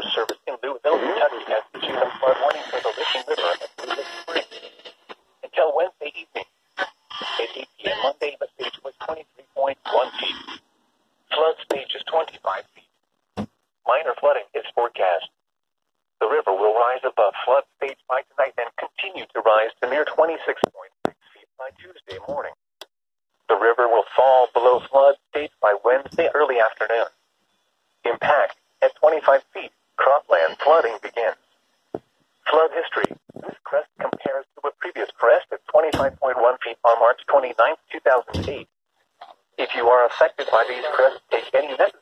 Weather Service in Louisville, Kentucky has issued a flood warning for the Licking River at Louisville Springs until Wednesday evening. At 8 p.m. Monday, the stage was 23.1 feet. Flood stage is 25 feet. Minor flooding is forecast. The river will rise above flood stage by tonight and continue to rise to near 26.6 feet by Tuesday morning. The river will fall below flood stage by Wednesday early afternoon. Impact at 25 feet. Cropland flooding begins. Flood history. This crest compares to a previous crest at 25.1 feet on March 29, 2008. If you are affected by these crests, take any necessary